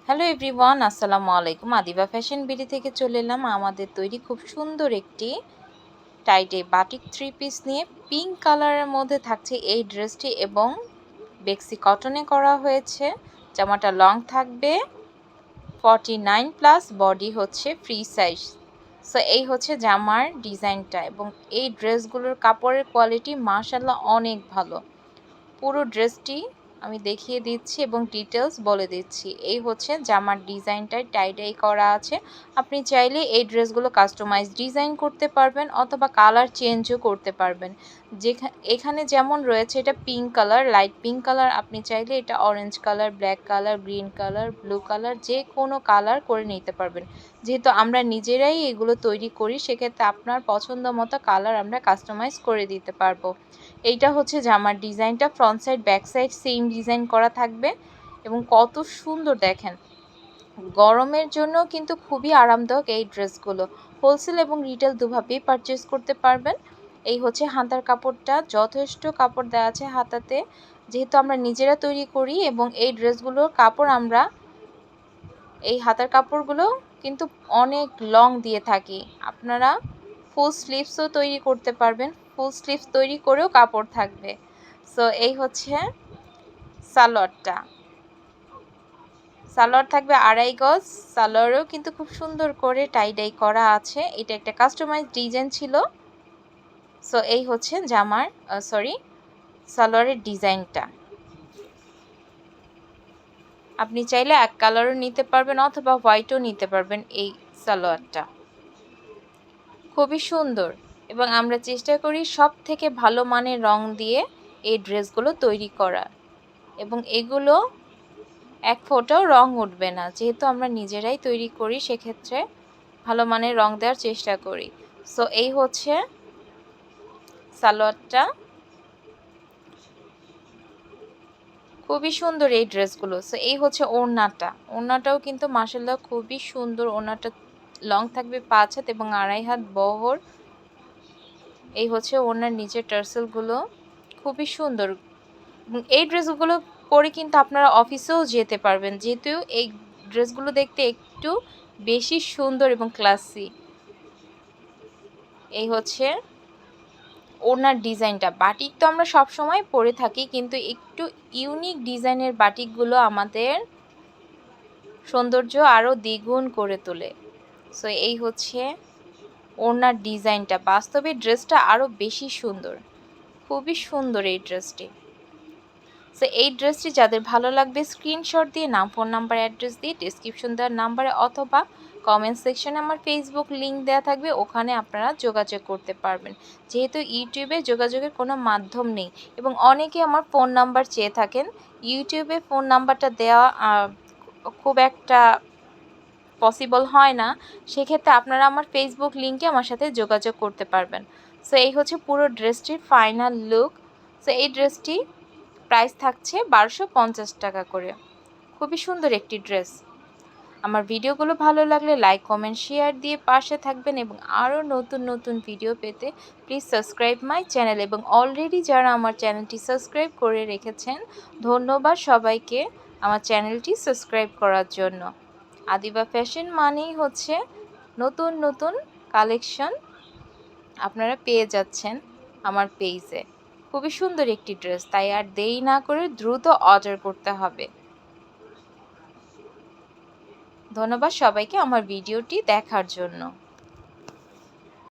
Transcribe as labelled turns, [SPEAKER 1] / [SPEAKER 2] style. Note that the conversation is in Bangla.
[SPEAKER 1] হ্যালো এভরিওয়ান, আসসালামু আলাইকুম। আদিবা ফ্যাশন বিডি থেকে চলে এলাম আমাদের তৈরি খুব সুন্দর একটি টাইটে বাটিক থ্রি পিস নিয়ে। পিঙ্ক কালারের মধ্যে থাকছে এই ড্রেসটি এবং বেক্সি কটনে করা হয়েছে। জামাটা লং থাকবে 49+, বডি হচ্ছে ফ্রি সাইজ। সো এই হচ্ছে জামার ডিজাইনটা এবং এই ড্রেসগুলোর কাপড়ের কোয়ালিটি মাশাআল্লাহ অনেক ভালো। পুরো ড্রেসটি আমি দেখিয়ে দিচ্ছি এবং ডিটেলস বলে দিচ্ছি। এই হচ্ছে জামার ডিজাইনটাই টাই করা আছে। আপনি চাইলে এই ড্রেসগুলো কাস্টমাইজ ডিজাইন করতে পারবেন অথবা কালার চেঞ্জও করতে পারবেন। এখানে যেমন রয়েছে এটা pink colour, light pink colour, আপনি চাইলে এটা orange colour, black colour, green colour, blue colour, যে কোনো কালার করে নিতে পারবেন। যেহেতু আমরা নিজেরাই এগুলো তৈরি করি, সেক্ষেত্রে আপনার পছন্দ মতো কালার আমরা কাস্টমাইজ করে দিতে পারবো। এইটা হচ্ছে জামার ডিজাইনটা, front side back side same design করা থাকবে এবং কত সুন্দর দেখেন। গরমের জন্য কিন্তু খুবই আরামদায়ক এই ড্রেসগুলো। হোলসেল এবং রিটেল দুভাবেই পারচেস করতে পারবেন। এই হচ্ছে হাতার কাপড়টা, যথেষ্ট কাপড় দেওয়া আছে হাতাতে, যেহেতু আমরা নিজেরা তৈরি করি এবং এই ড্রেসগুলোর কাপড় আমরা এই হাতার কাপড়গুলো কিন্তু অনেক লং দিয়ে থাকি। আপনারা ফুল স্লিভসও তৈরি করতে পারবেন, ফুল স্লিভস তৈরি করেও কাপড় থাকবে। সো এই হচ্ছে সালোয়ারটা, সালোয়ার থাকবে 2.5 গজ। সালোয়ারেও কিন্তু খুব সুন্দর করে টাই করা আছে, এটা একটা কাস্টমাইজ ডিজাইন ছিল। সো এই হচ্ছে জামার সালোয়ারের ডিজাইনটা। আপনি চাইলে এক কালারও নিতে পারবেন অথবা হোয়াইটও নিতে পারবেন। এই সালোয়ারটা খুবই সুন্দর এবং আমরা চেষ্টা করি সব থেকে ভালো মানের রং দিয়ে এই ড্রেসগুলো তৈরি করার, এবং এগুলো এক ফোঁটাও রং উঠবে না। যেহেতু আমরা নিজেরাই তৈরি করি, সেক্ষেত্রে ভালো মানের রং দেওয়ার চেষ্টা করি। সো এই হচ্ছে সালোয়ারটা, খুবই সুন্দর এই ড্রেসগুলো। সো এই হচ্ছে ওড়নাটা, ওড়নাটাও কিন্তু মাশাআল্লাহ খুবই সুন্দর। ওড়নাটা লং থাকবে 5 হাত এবং 2.5 হাত বহর। এই হচ্ছে ওড়নার নিচের টার্সেলগুলো, খুবই সুন্দর। এই ড্রেসগুলো পরে কিন্তু আপনারা অফিসেও যেতে পারবেন, যেহেতু এই ড্রেসগুলো দেখতে একটু বেশি সুন্দর এবং ক্লাসি। এই হচ্ছে ওনার ডিজাইনটা। বাটিক তো আমরা সব সময় পরে থাকি, কিন্তু একটু ইউনিক ডিজাইনের বাটিকগুলো আমাদের সৌন্দর্য আরও দ্বিগুণ করে তোলে। সো এই হচ্ছে ওনার ডিজাইনটা। বাস্তবে ড্রেসটা আরও বেশি সুন্দর, খুবই সুন্দর এই ড্রেসটি। সো এই ড্রেসটি যাদের ভালো লাগবে স্ক্রিনশট দিয়ে নাম, ফোন নাম্বার, অ্যাড্রেস দিয়ে ডিসক্রিপশন দেওয়ার নাম্বারে অথবা কমেন্ট সেকশনে আমার ফেসবুক লিঙ্ক দেওয়া থাকবে, ওখানে আপনারা যোগাযোগ করতে পারবেন। যেহেতু ইউটিউবে যোগাযোগের কোনো মাধ্যম নেই এবং অনেকে আমার ফোন নাম্বার চেয়ে থাকেন, ইউটিউবে ফোন নাম্বারটা দেওয়া খুব একটা পসিবল হয় না, সেক্ষেত্রে আপনারা আমার ফেসবুক লিঙ্কে আমার সাথে যোগাযোগ করতে পারবেন। সো এই হচ্ছে পুরো ড্রেসটির ফাইনাল লুক। সো এই ড্রেসটি প্রাইস থাকছে 1250 টাকা করে। খুবই সুন্দর একটি ড্রেস। আমার ভিডিওগুলো ভালো লাগলে লাইক, কমেন্ট, শেয়ার দিয়ে পাশে থাকবেন এবং আরও নতুন নতুন ভিডিও পেতে প্লিজ সাবস্ক্রাইব মাই চ্যানেল। এবং অলরেডি যারা আমার চ্যানেলটি সাবস্ক্রাইব করে রেখেছেন, ধন্যবাদ সবাইকে আমার চ্যানেলটি সাবস্ক্রাইব করার জন্য। আদিবা ফ্যাশন মানেই হচ্ছে নতুন নতুন কালেকশন আপনারা পেয়ে যাচ্ছেন আমার পেজে। খুবই সুন্দর একটি ড্রেস, তাই আর দেরি না করে দ্রুত অর্ডার করতে হবে। ধন্যবাদ সবাইকে আমার ভিডিওটি দেখার জন্য।